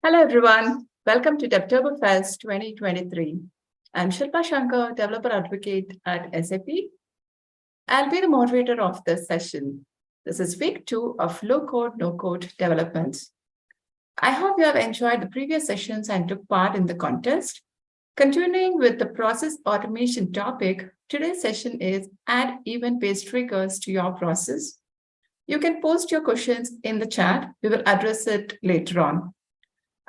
Hello, everyone. Welcome to Oktoberfest 2023. I'm Shilpa Shankar, Developer Advocate at SAP. I'll be the moderator of this session. This is week 2 of Low Code, No Code development. I hope you have enjoyed the previous sessions and took part in the contest. Continuing with the process automation topic, today's session is Add Event-Based Triggers to your process. You can post your questions in the chat. We will address it later on.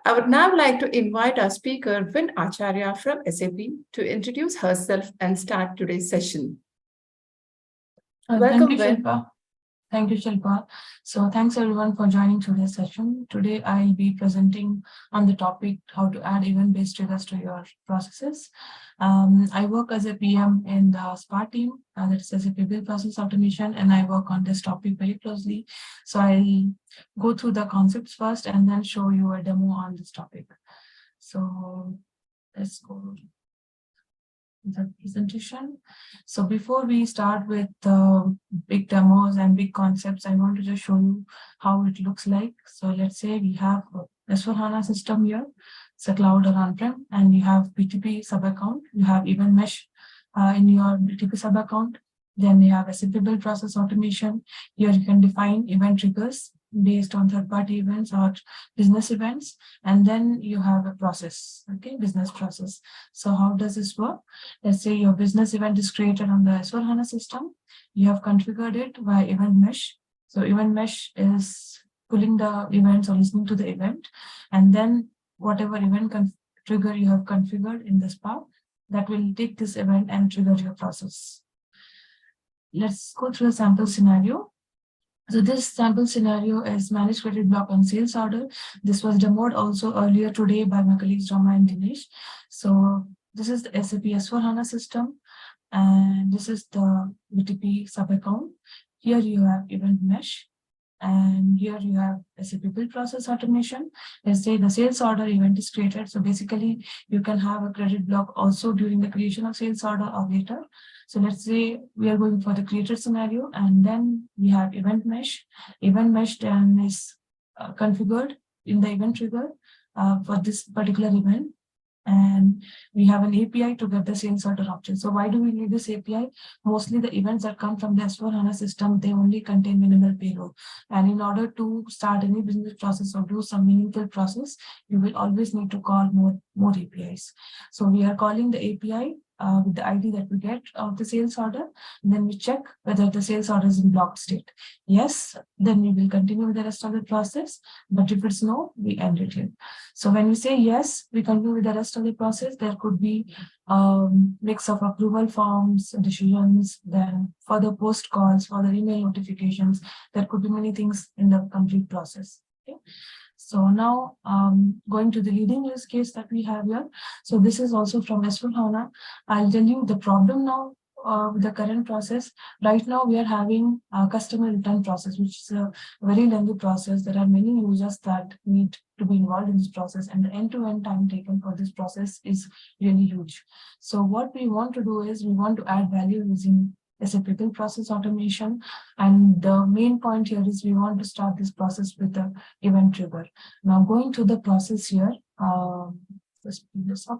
I would now like to invite our speaker, Vin Acharya from SAP, to introduce herself and start today's session. Welcome, Vin. Thank you, Shilpa. So thanks everyone for joining today's session. Today I'll be presenting on the topic how to add event-based triggers to your processes. I work as a PM in the SPA team, that is SAP Build Process Automation, and I work on this topic very closely. So I'll go through the concepts first and then show you a demo on this topic. So let's go the presentation. So before we start with big demos and big concepts, I want to just show you how it looks like. So let's say we have S/4HANA system here. It's a cloud or on-prem, and you have BTP sub-account. You have event mesh in your BTP sub-account. Then you have SAP Build Process Automation. Here you can define event triggers based on third-party events or business events, and then you have a process, okay, business process. So how does this work? Let's say your business event is created on the S/4HANA system. You have configured it via event mesh. So event mesh is pulling the events or listening to the event, and then whatever event trigger you have configured in this part, that will take this event and trigger your process. Let's go through a sample scenario. So this sample scenario is managed credit block on sales order. This was demoed also earlier today by my colleagues Rama and Dinesh. So this is the SAP S/4HANA system, and this is the BTP sub-account. Here you have event mesh, and here you have SAP Build Process Automation. Let's say the sales order event is created. So basically, you can have a credit block also during the creation of sales order or later. So let's say we are going for the created scenario, and then we have event mesh. Event mesh then is configured in the event trigger for this particular event. And we have an API to get the sales order option. So why do we need this API? Mostly the events that come from the S/4HANA system, they only contain minimal payload. And in order to start any business process or do some meaningful process, you will always need to call more APIs. So we are calling the API with the ID that we get of the sales order, and then we check whether the sales order is in blocked state. Yes, then we will continue with the rest of the process, but if it's no, we end it here. So when we say yes, we continue with the rest of the process, there could be mix of approval forms, decisions, then further post calls, further email notifications. There could be many things in the complete process. Okay. So now going to the leading use case that we have here. So this is also from S/4HANA. I'll tell you the problem now with the current process. Right now we are having a customer return process, which is a very lengthy process. There are many users that need to be involved in this process, and the end-to-end time taken for this process is really huge. So what we want to do is we want to add value using SAP Build Process Automation, and the main point here is we want to start this process with the event trigger. Now going to the process here, let's bring this up.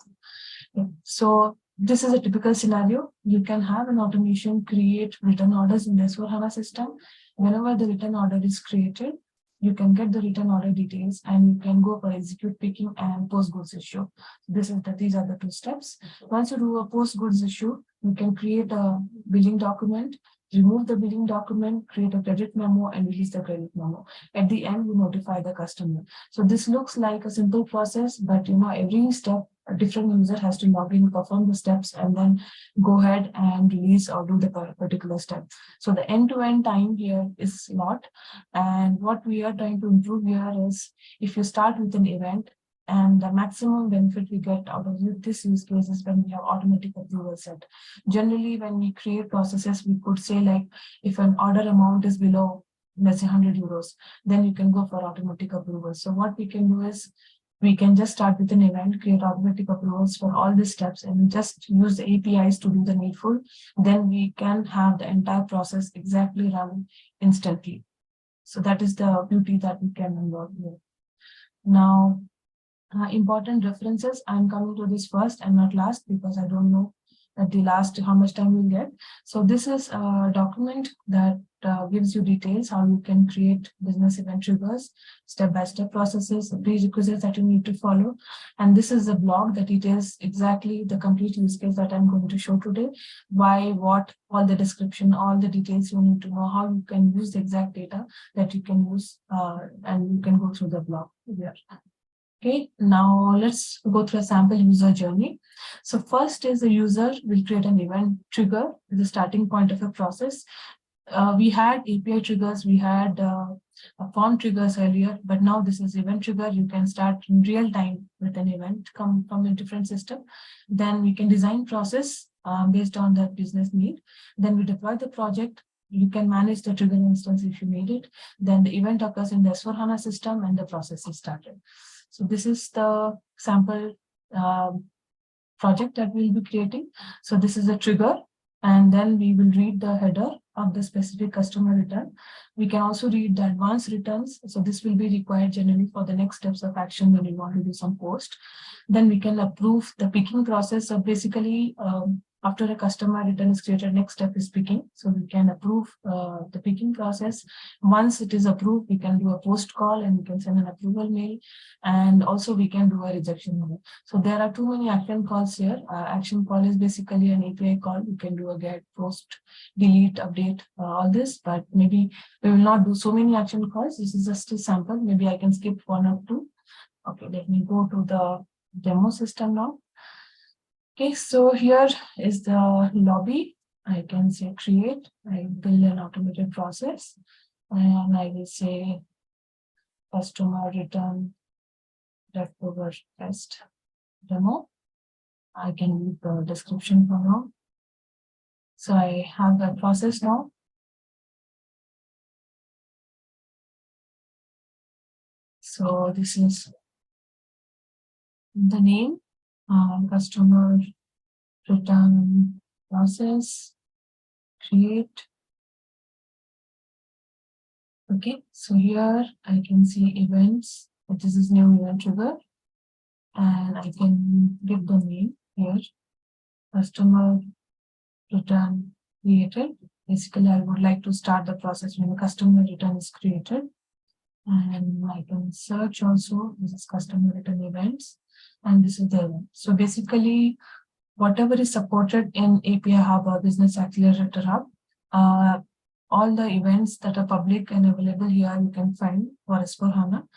Yeah. So this is a typical scenario. You can have an automation create return orders in the S/4HANA system. Whenever the return order is created, you can get the return order details, and you can go for execute picking and post goods issue. These are the two steps. Once you do a post goods issue, you can create a billing document, remove the billing document, create a credit memo, and release the credit memo. At the end, you notify the customer. So this looks like a simple process, but every step, a different user has to log in, perform the steps, and then go ahead and release or do the particular step. So the end-to-end time here is a lot. And what we are trying to improve here is if you start with an event, and the maximum benefit we get out of this use case is when we have automatic approval set. Generally, when we create processes, we could say like if an order amount is below, let's say 100 euros, then you can go for automatic approval. So what we can do is we can just start with an event, create automatic approvals for all the steps, and just use the APIs to do the needful. Then we can have the entire process exactly run instantly. So that is the beauty that we can unlock here. Now, important references. I'm coming to this first and not last because I don't know at the last how much time we'll get. So this is a document that gives you details how you can create business event triggers, step-by-step processes, prerequisites that you need to follow. And this is a blog that details exactly the complete use case that I'm going to show today. Why, what, all the description, all the details you need to know, how you can use the exact data that you can use, and you can go through the blog here. Okay, now let's go through a sample user journey. So first is the user will create an event trigger, the starting point of a process. We had API triggers, we had form triggers earlier, but now this is event trigger. You can start in real time with an event come from a different system. Then we can design process based on that business need. Then we deploy the project. You can manage the trigger instance if you need it. Then the event occurs in the S/4HANA system and the process is started. So this is the sample project that we'll be creating. So this is a trigger, and then we will read the header of the specific customer return. We can also read the advanced returns. So this will be required generally for the next steps of action when you want to do some post. Then we can approve the picking process. So basically, after a customer return is created, next step is picking. So we can approve the picking process. Once it is approved, we can do a post call and we can send an approval mail. And also we can do a rejection wheel. So there are too many action calls here. Action call is basically an API call. You can do a get, post, delete, update, all this, but maybe we will not do so many action calls. This is just a sample. Maybe I can skip one or two. Okay, let me go to the demo system now. Okay, so here is the lobby. I can say create, I build an automated process, and I will say customer return leftover test demo. I can leave the description for now. So I have the process now. So this is the name, customer return process, create. Okay, so here I can see events. This is new event trigger, and I can give the name here, customer return created. Basically, I would like to start the process when the customer return is created. And I can search also. This is customer return events, and this is the event. So basically, whatever is supported in API Hub or Business Accelerator Hub, all the events that are public and available here you can find for S/4HANA.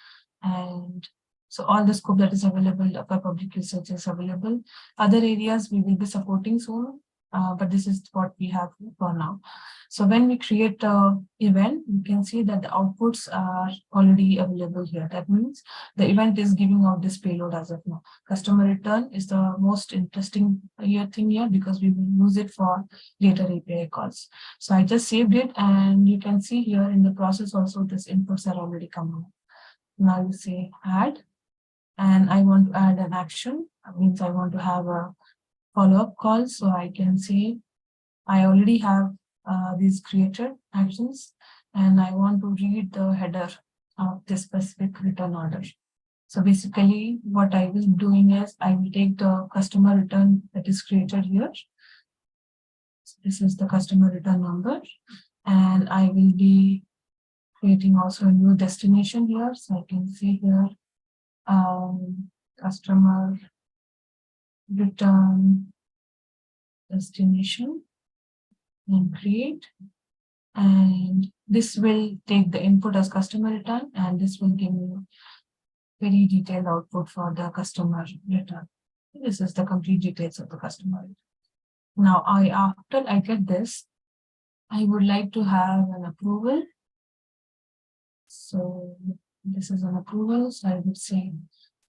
And so all the scope that is available for public research is available. Other areas we will be supporting soon, but this is what we have for now. So when we create an event, you can see that the outputs are already available here. That means the event is giving out this payload as of now. Customer return is the most interesting thing here because we will use it for later API calls. So I just saved it, and you can see here in the process also this inputs are already coming. Now you say add, and I want to add an action. That means I want to have a follow-up call. So I can say I already have these created actions, and I want to read the header of this specific return order. So basically what I will be doing is I will take the customer return that is created here. So this is the customer return number, and I will be creating also a new destination here. So I can see here customer return destination and create, and this will take the input as customer return, and this will give me very detailed output for the customer return. This is the complete details of the customer return. Now after I get this, I would like to have an approval. So this is an approval, so I would say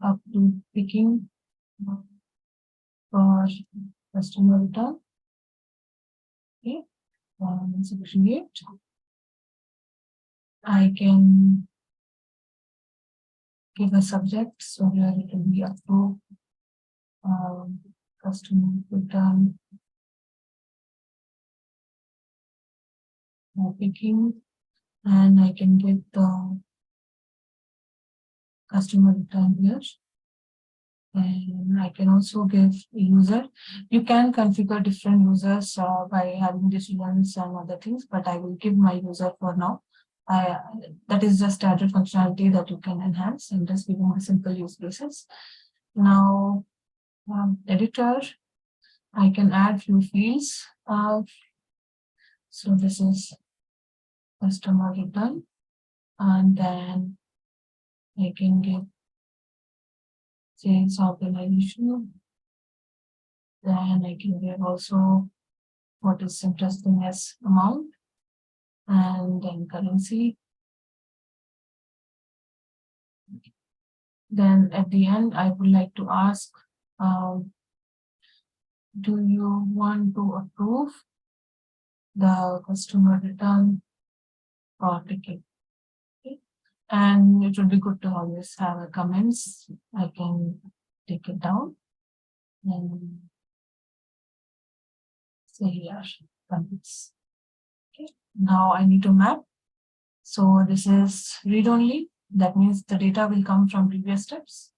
up to picking for customer return. Okay, so create. I can give a subject, so here it will be approved customer return picking, and I can get the customer return here. And I can also give a user. You can configure different users by having decisions and other things, but I will give my user for now. That is just standard functionality that you can enhance and just giving the simple use cases. Now, editor, I can add few fields. So this is customer return, and then I can give sales organization. Then I can give also what is interesting as amount, and then currency. Then at the end, I would like to ask, do you want to approve the customer return or ticket? Okay. And it would be good to always have a comments. I can take it down and say here comments. Okay. Now I need to map. So this is read only. That means the data will come from previous steps.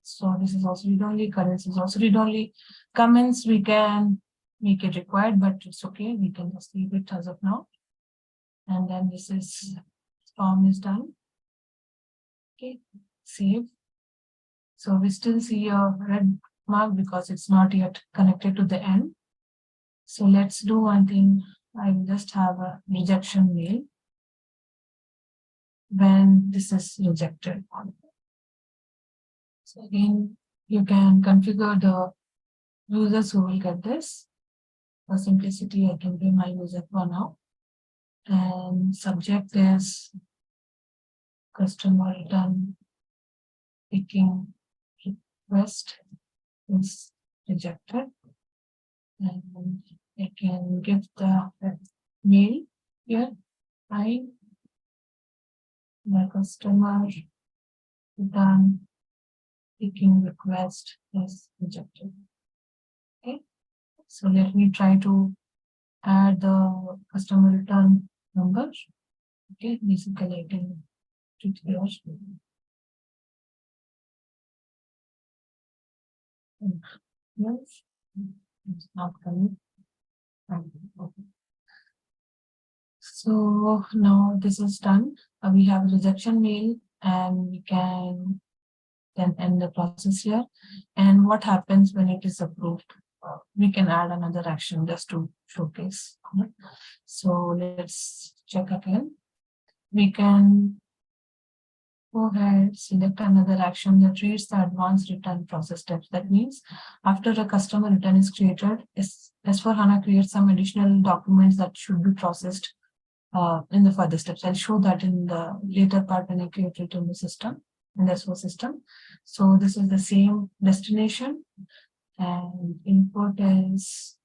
So this is also read only. Currency is also read only. Comments we can make it required, but it's okay. We can just leave it as of now. And then this is form is done. Okay, save. So we still see a red mark because it's not yet connected to the end. So let's do one thing. I will just have a rejection wheel when this is rejected. So again, you can configure the users who will get this. For simplicity, I can be my user for now. And subject is customer return picking request is rejected. And I can give the mail here. The customer return picking request is rejected. Okay, so let me try to add the customer return number. Okay, basically I can do it here. Yes, it's not coming. Okay. So now this is done. We have rejection mail, and we can then end the process here. And what happens when it is approved? We can add another action just to showcase. So let's check again. We can go ahead, select another action that reads the advanced return process steps. That means after a customer return is created, S4HANA creates some additional documents that should be processed in the further steps. I'll show that in the later part when I create it in the system, in the S4 system. So this is the same destination, and input is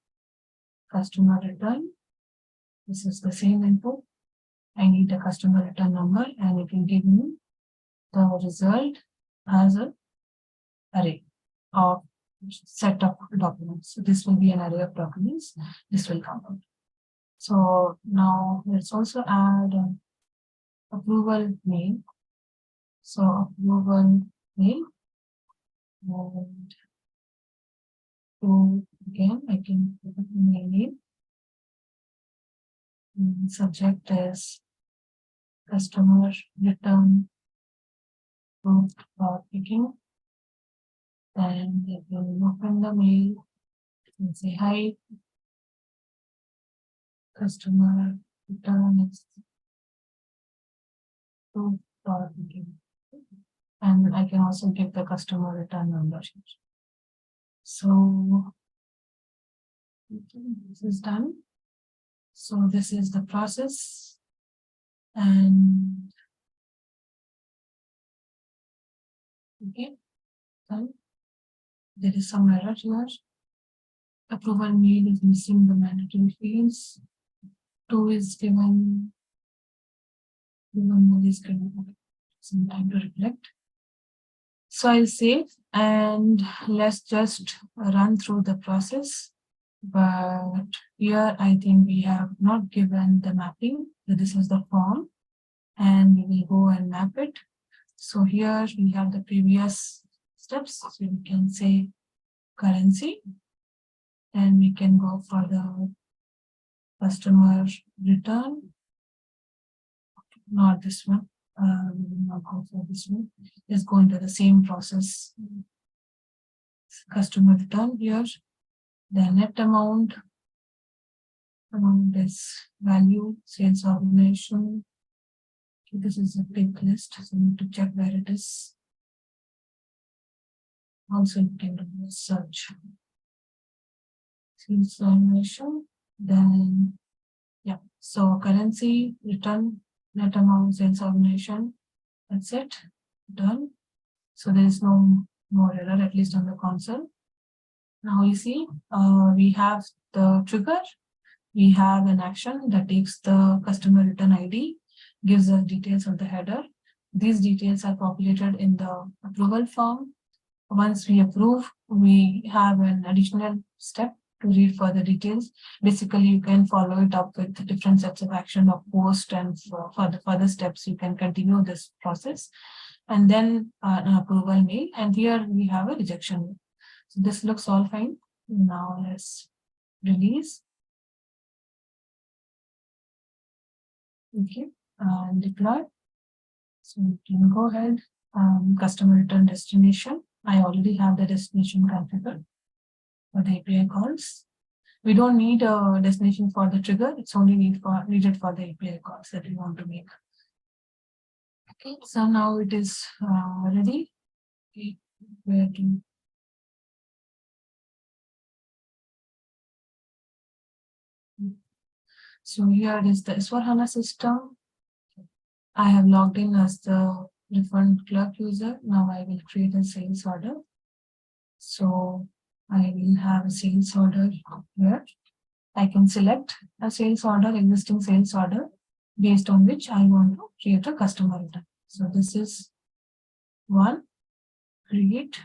customer return. This is the same input. I need the customer return number, and it will give me the result as an array of set of documents. So this will be an array of documents. This will come out. So now let's also add approval mail. So approval mail, and to again I can put my name. Subject is customer return for picking. Then they will open the mail and say hi. Customer return is for picking. And I can also give the customer return number. So this is done. So this is the process, and okay, done. There is some error here. Approval mail is missing the mandatory fields. 2 is given. 1 is given. Some time to reflect. So I'll save, and let's just run through the process. But here I think we have not given the mapping. So this is the form, and we will go and map it. So here we have the previous steps. So we can say currency, and we can go for the customer return, not this one. Not go for this one. Let's go into the same process. Customer return here, the net amount is value, sales organization. Okay, this is a big list, so we need to check where it is. Also, you can do a search. Sales organization, then yeah. So currency, return, net amount, sales organization. That's it. Done. So there is no more error, at least on the console. Now you see, we have the trigger. We have an action that takes the customer return ID, gives us details of the header. These details are populated in the approval form. Once we approve, we have an additional step to read further details. Basically, you can follow it up with different sets of action of post, and for the further steps, you can continue this process. And then an approval mail, and here we have a rejection wheel. So this looks all fine. Now let's release. Okay, and deploy. So we can go ahead. Customer return destination. I already have the destination configured for the API calls. We don't need a destination for the trigger. It's only needed for the API calls that we want to make. Okay, so now it is ready. Okay, where to? So here is the S/4HANA system. I have logged in as the refund clerk user. Now I will create a sales order. So I will have a sales order here. I can select a sales order, existing sales order, based on which I want to create a customer return. So this is one, create.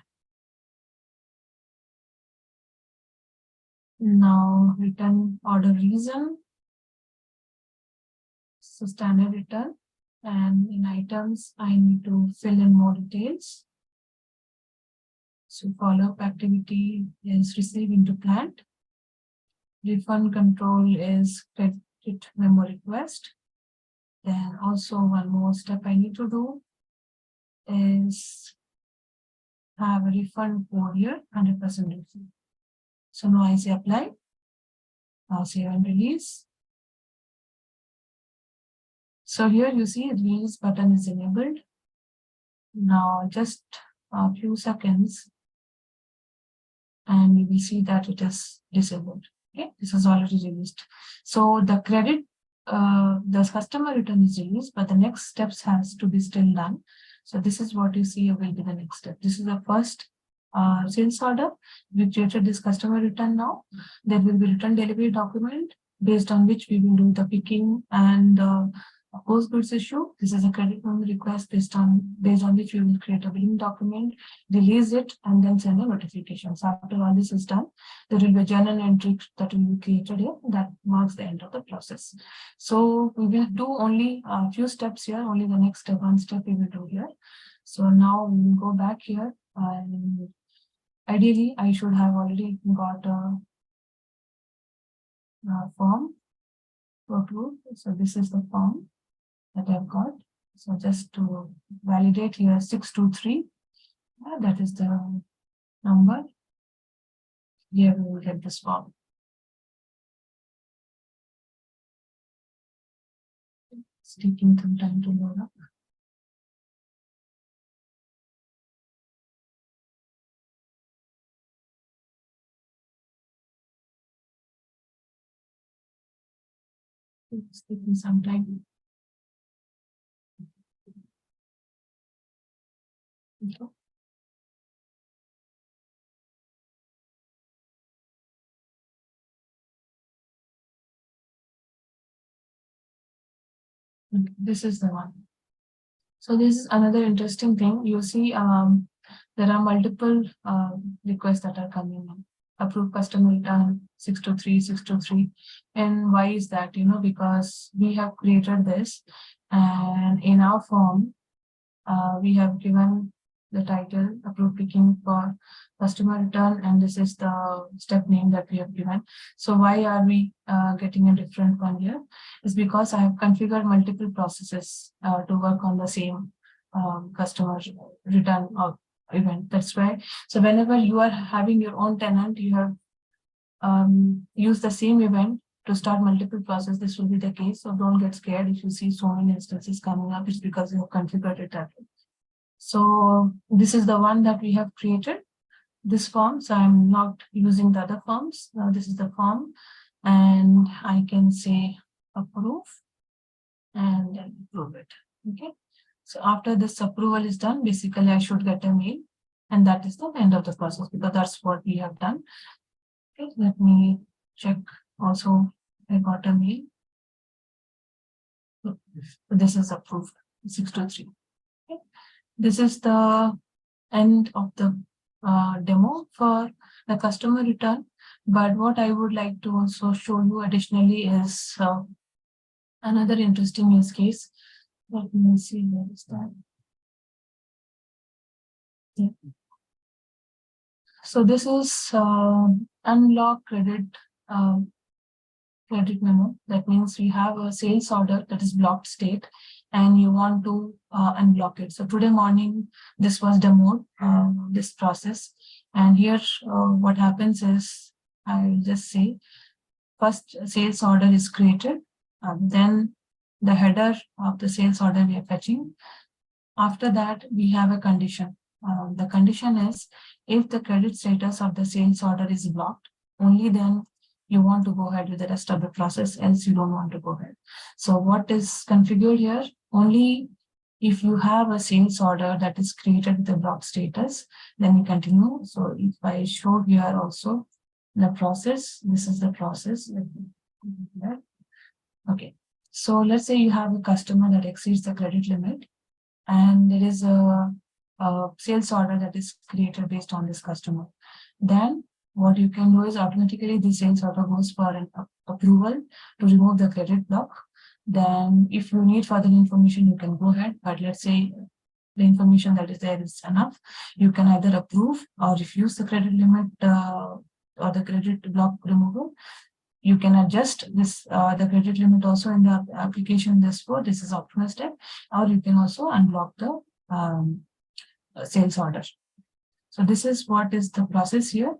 Now return order reason. So standard return, and in items, I need to fill in more details. So follow-up activity is receive into plant. Refund control is credit memo request. Then also one more step I need to do is have a refund code here, 100% refund. So now I say apply. Now save and release. So here you see the release button is enabled. Now just a few seconds and we will see that it is disabled. Okay, this is already released. So the credit, the customer return is released, but the next steps has to be still done. So this is what you see will be the next step. This is the first sales order. We created this customer return now. There will be return delivery document based on which we will do the picking and post goods issue. This is a credit memo request based on which we will create a billing document, release it, and then send a notification. So after all this is done, there will be a journal entry that will be created here that marks the end of the process. So we will do only a few steps here, only the next one step we will do here. So now we will go back here, and ideally I should have already got a form to approve. So this is the form that I've got. So just to validate here, 623, that is the number. Here we will get this form. It's taking some time to load up. It's taking some time. Okay. This is the one. So this is another interesting thing. You see, there are multiple requests that are coming in. Approved customer return 623, 623. And why is that? Because we have created this, and in our form, we have given the title, approve picking for customer return, and this is the step name that we have given. So why are we getting a different one here? Is because I have configured multiple processes to work on the same customer return or event. That's why. So whenever you are having your own tenant, you have used the same event to start multiple processes. This will be the case. So don't get scared if you see so many instances coming up. It's because you have configured it that way. So this is the one that we have created, this form. So I'm not using the other forms. Now this is the form, and I can say approve and then approve it. Okay. So after this approval is done, basically I should get a mail, and that is the end of the process, because that's what we have done. Okay, let me check also. I got a mail. This is approved 623. Okay. This is the end of the demo for the customer return. But what I would like to also show you additionally is another interesting use case. Let me see, where is that? Yeah. So this is unlock credit credit memo. That means we have a sales order that is blocked state, and you want to unblock it. So today morning, this was demoed, this process. And here, what happens is, I will just say, first sales order is created, then the header of the sales order we are fetching. After that, we have a condition. The condition is, if the credit status of the sales order is blocked, only then you want to go ahead with the rest of the process, else you don't want to go ahead. So what is configured here? Only if you have a sales order that is created with the blocked status, then you continue. So if I show here also the process, this is the process. Okay. So let's say you have a customer that exceeds the credit limit, and there is a sales order that is created based on this customer. Then what you can do is automatically the sales order goes for an approval to remove the credit block. Then if you need further information, you can go ahead. But let's say the information that is there is enough. You can either approve or refuse the credit limit or the credit block removal. You can adjust this the credit limit also in the application. This is optional step, or you can also unblock the sales order. So this is what is the process here.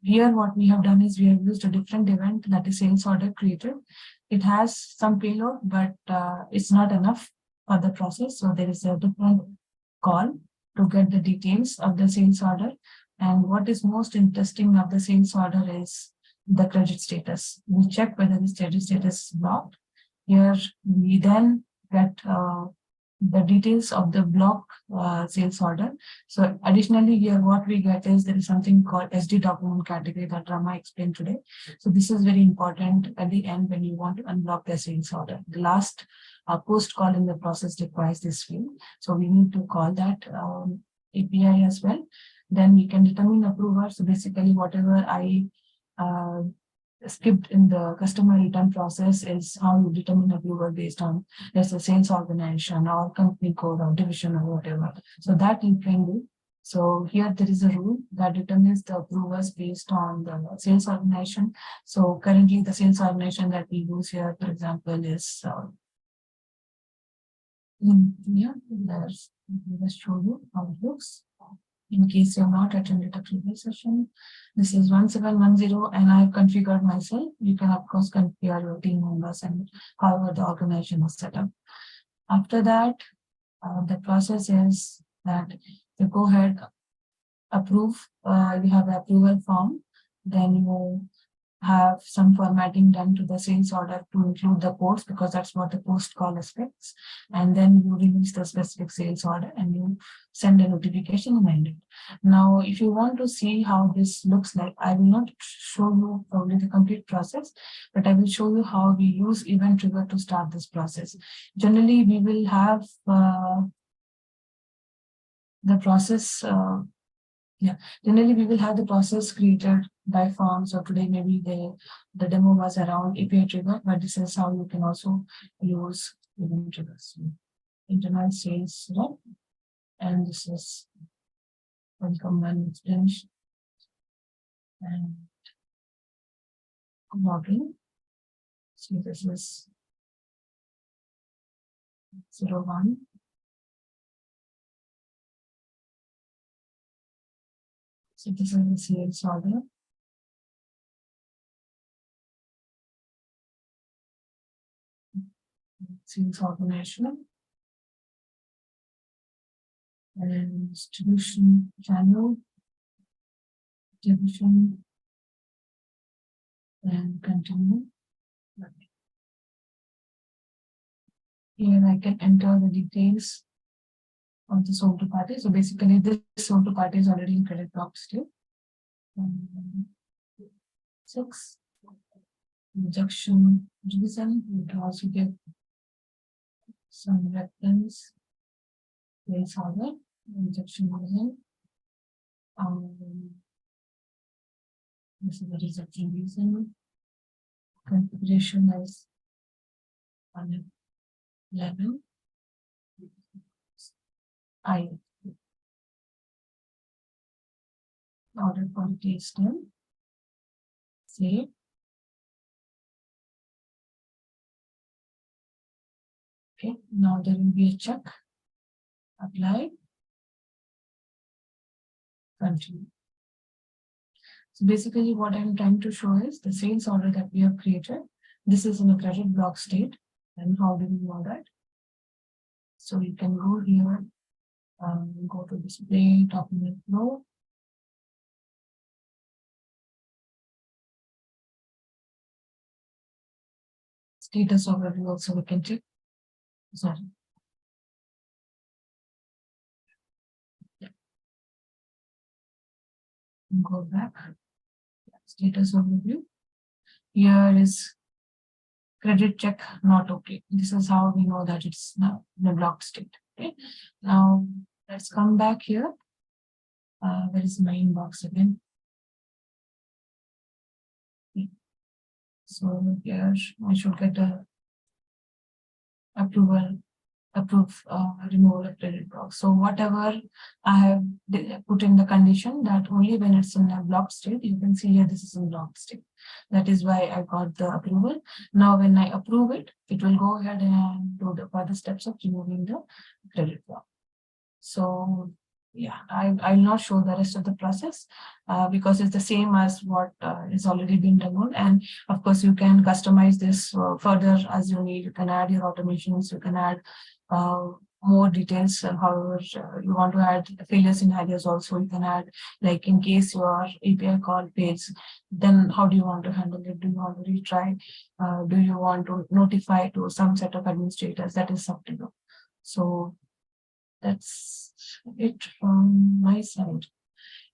Here what we have done is we have used a different event, that is sales order created. It has some payload, but it's not enough for the process. So there is a different call to get the details of the sales order. And what is most interesting of the sales order is the credit status. We check whether the credit status is blocked. Here we then get the details of the block sales order. So additionally here what we get is there is something called SD document category that Rama explained today. So this is very important at the end when you want to unblock the sales order. The last post call in the process requires this field. So we need to call that API as well. Then we can determine approver. So basically whatever I skipped in the customer return process is how you determine approval based on, let's say, sales organization or company code or division or whatever. So that you can do. So here there is a rule that determines the approvers based on the sales organization. So currently the sales organization that we use here, for example, is let's show you how it looks. In case you have not attended a previous session, this is 1710, and I have configured myself. You can, of course, configure your team members and however the organization is set up. After that, the process is that you go ahead, approve, you have the approval form, then you have some formatting done to the sales order to include the codes, because that's what the post call expects. And then you release the specific sales order and you send a notification and end it. Now, if you want to see how this looks like, I will not show you probably the complete process, but I will show you how we use event trigger to start this process. Generally, we will have the process. Generally we will have the process created by form. So today maybe the demo was around API trigger, but this is how you can also use event triggers. Internal sales rep, And this is welcome when it's finished. And login. So this is 01. So this is the sales order. Sales automation. And distribution channel. Division. And continue. Here I can enter the details of the sold to party. So basically this sold to party is already in credit block state. 6. Rejection reason. We can also give some reference. Place order. Rejection reason. This is the rejection reason. Configuration is 111. Order quality is done. Save. Okay, now there will be a check. Apply. Continue. So basically what I'm trying to show is the sales order that we have created. This is in a credit block state. And how do we know that? So you can go here, go to display, document flow. Status overview also we can check. Sorry. Yeah. Go back. Status overview. Here is credit check not okay. This is how we know that it's now in a blocked state. Okay. Now let's come back here. Where is my inbox again? Okay. So here I should get a removal of credit block. So whatever I have put in the condition that only when it's in a blocked state, you can see here this is in blocked state. That is why I got the approval. Now when I approve it, it will go ahead and do the further steps of removing the credit block. So yeah, I'll not show the rest of the process because it's the same as what is already been done. And of course, you can customize this further as you need. You can add your automations, you can add more details, however you want to add failure scenarios also. You can add, like in case your API call fails, then how do you want to handle it? Do you want to retry? Do you want to notify to some set of administrators? That is up to you. So that's it from my side.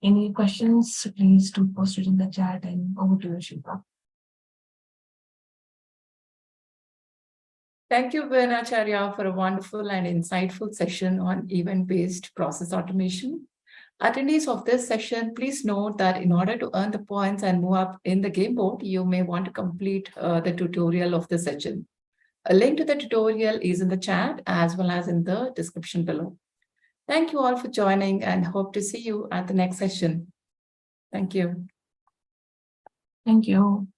Any questions, please do post it in the chat, and over to you, Shilpa. Thank you, Vinacharya, for a wonderful and insightful session on event-based process automation. Attendees of this session, please note that in order to earn the points and move up in the game board, you may want to complete the tutorial of the session. A link to the tutorial is in the chat as well as in the description below. Thank you all for joining and hope to see you at the next session. Thank you. Thank you.